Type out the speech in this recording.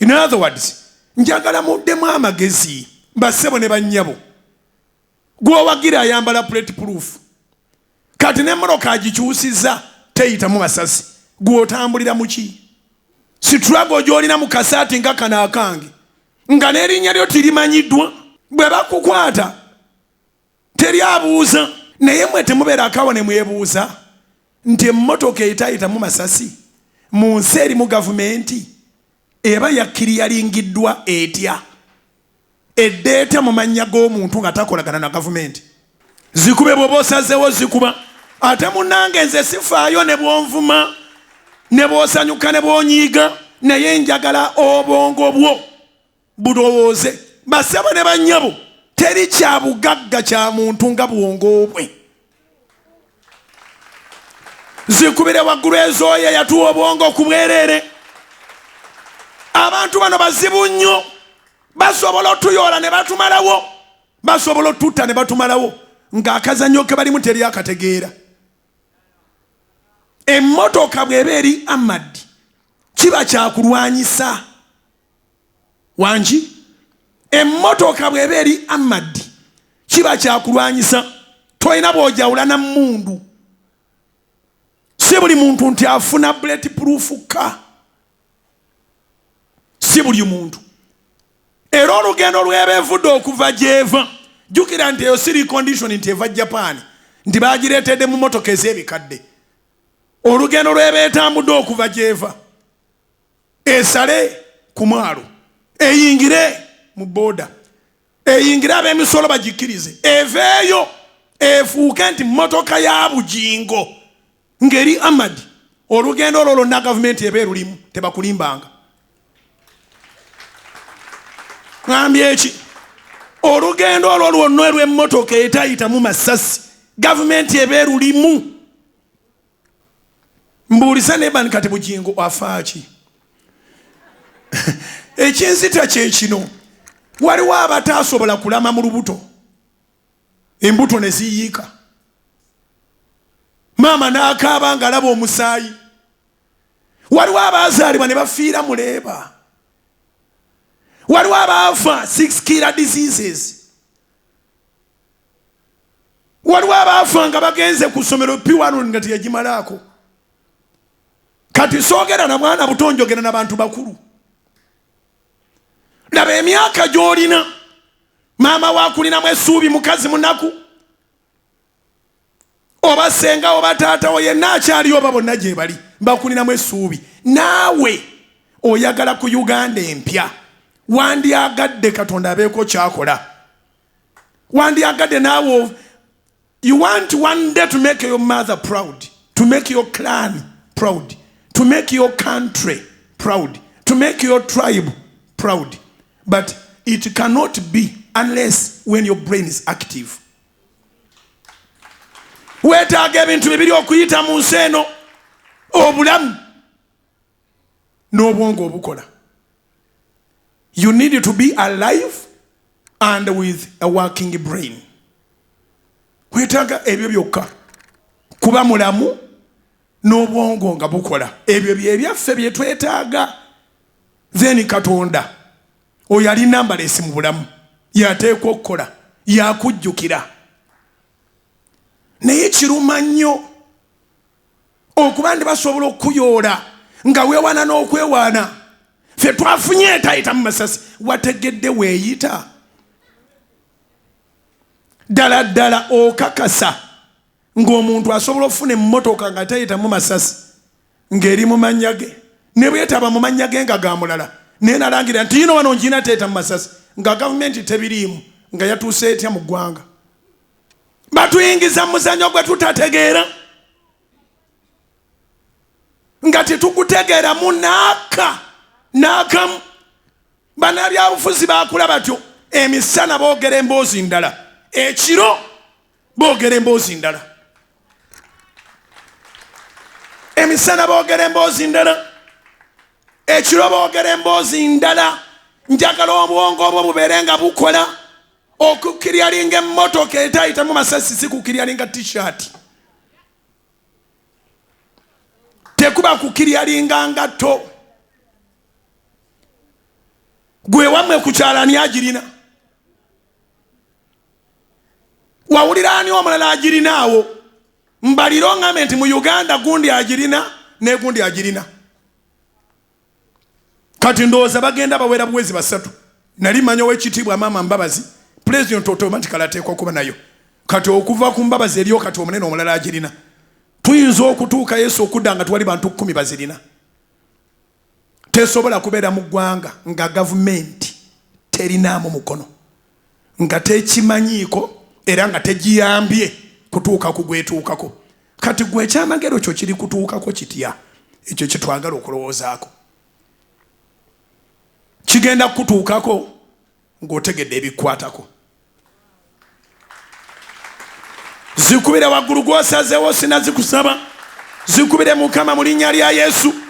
In other words, njagala muddemu amagezi bassebo ne bannyabo. Gwowagira ayambala bulletproof. Kati n'emmotoka agikyusizza teyitamu masasi. Gw'otambulira mu ki? Struggle gy'olina mu kasaati nga kano akange. Nga n'erinnya lyo tirimanyiddwa. Bwe bakukwata teri abuuza. Naye mmwe temubeerako ne mwebuuza nti emmotoka etayitamu masasi mu nsi erimu gavumenti eba yakkiriyalingiddwa etya eddeeta mu mannya g'omuntu nga takolagana na gavumenti. Zikube bw'oba osazeewo zikuba. Ate munnange nze sifaayo ne bwonvuma ne bw'osanyuka ne bw'onyiiga naye njagala obwongo bwo bulowooze. Bassebo ne bannyabo teri kya bugagga kya muntu nga bwongo bwe. Zikubire waggulu ezooya yatuwa obwongo ku bwereere. Abantu bano bazibu nnyo. Basobola otuyoola ne batumalawo. Basobola otutta ne batumalawo. Ng'akazannyo ke balimu teri akategeera. Emmotoka bw'eba eri amadi kiba kyakulwanyisa. Wangi? Emmotoka bw'eba eri amadi kiba kyakulwanyisa. Toyina bw'ojawula na mmundu. Si buli muntu nti afuna bulletproof ka. Si buli muntu. Era olugendo lw'eba evudde okuva gy'eva. Jjukira nti eyo siri condition nti eva Japan. Nti baagireetedde mu mmotoka ez'ebikadde. Olugendo lw'eba etambudde okuva gy'eva. Esale ku mwalo. Eyingire mu booda. Eyingire ab'emisolo bagikkirize. Eveeyo efuuke nti mmotoka ya bugingo. Ngeri amadi. Olugendo olwo lwonna gavumenti eba erulimu tebakulimbanga. Ngambye eki. Olugendo olwo lwonna lw'emmotoka etayitamu masasi gavumenti eba erulimu. Mbuulisa nebani kati bugingo afaaki. Ekinzita kye kino. Waliwo abataasobola kulama mu lubuto. Embuto ne ziyiika. Maama n'akaaba ng'alaba omusaayi. Waliwo abaazaalibwa ne bafiira mu leeba. Waliwo abaafa 6 killer diseases. Waliwo abaafa nga bagenze ku ssomero P1 nga teyagimalaako. Kati soogera na mwana buto njogera n'abantu bakulu. Laba emyaka gy'olina. Maama waakulinamu essuubi mukazi munaku. Oba senga oba taata wo yenna akyali oba bonna gye bali. Bakulinamu essuubi. Naawe oyagala ku Uganda empya. Wandyagadde Katonda abeeko kyakola. Wandyagadde naawe. You want one day to make your mother proud. To make your clan proud. To make your country proud. To make your tribe proud. But it cannot be unless when your brain is active. Weetaaga ebintu bibiri okuyita mu nsi eno. Obulamu n'obwongo obukola. You need to be alive and with a working brain. Weetaaga ebyo byokka. Kuba mulamu n'obwongo nga bukola. Ebyo bye byaffe bye twetaaga. Then Katonda oyo ali numberless mu bulamu. Yateekwa okukola. Yakujjukira. Naye kiruma nnyo okuba ndi basobola okuyoola nga weewaana n'okwewaana. Ffe twafunye etayitamu masasi. Wategedde weeyita. Ddala ddala okakasa ng'omuntu asobola okufuna emmotoka nga tayitamu masasi ng'eri mu mannya ge. Ne bwetaba mu mannya ge nga ga mulala. Naye nalangira nti yino wano ngina tayitamu masasi nga gavumenti tebiriimu nga yatuuse etya mu ggwanga. Batuyingiza muzanyo gwe tutategeera. Nga tetukutegeera n'akamu. Bannabyabufuzi baakula batyo. Emisana boogera emboozi ndala. Ekiro boogera emboozi ndala. Emisana boogera emboozi ndala. Ekiro boogera emboozi ndala. Njagala obwongo obwo bubeere nga bukola. Okukiryalinga emmotoka etayitamu masasi si kukiryalinga t-shirt. Tekuba kukiryalinga ngatto. gwe wamwe ku kyalani agirina wawulira ani omulala agirinaawo mbaliro ngambe nti mu Uganda gundi agirina ne gundi agirina kati ndowooza bagenda bawera buwezi basatu nali manya ow'ekitiibwa maama Mbabazi president automatically ateekwa okuba nayo kati okuva ku Mbabazi eriyo kati omunene omulala agirina tuyinza okutuuka Yesu okudda nga twali bantu 10 bazirina tesobola kubeera mu ggwanga nga gavumenti terinaamu mukono nga tekimanyiiko era nga tegiyambye kutuuka ku gwetuukako kati gwe ekyamagero kyo kiri kutuukako kitya ekyo kyetwagala okulowoozaako kigenda kutuukako ng'otegedde ebikwatako zikubire waggulu gw'osazeewo sinazikusaba zikubire Mukama mu linnya lya Yesu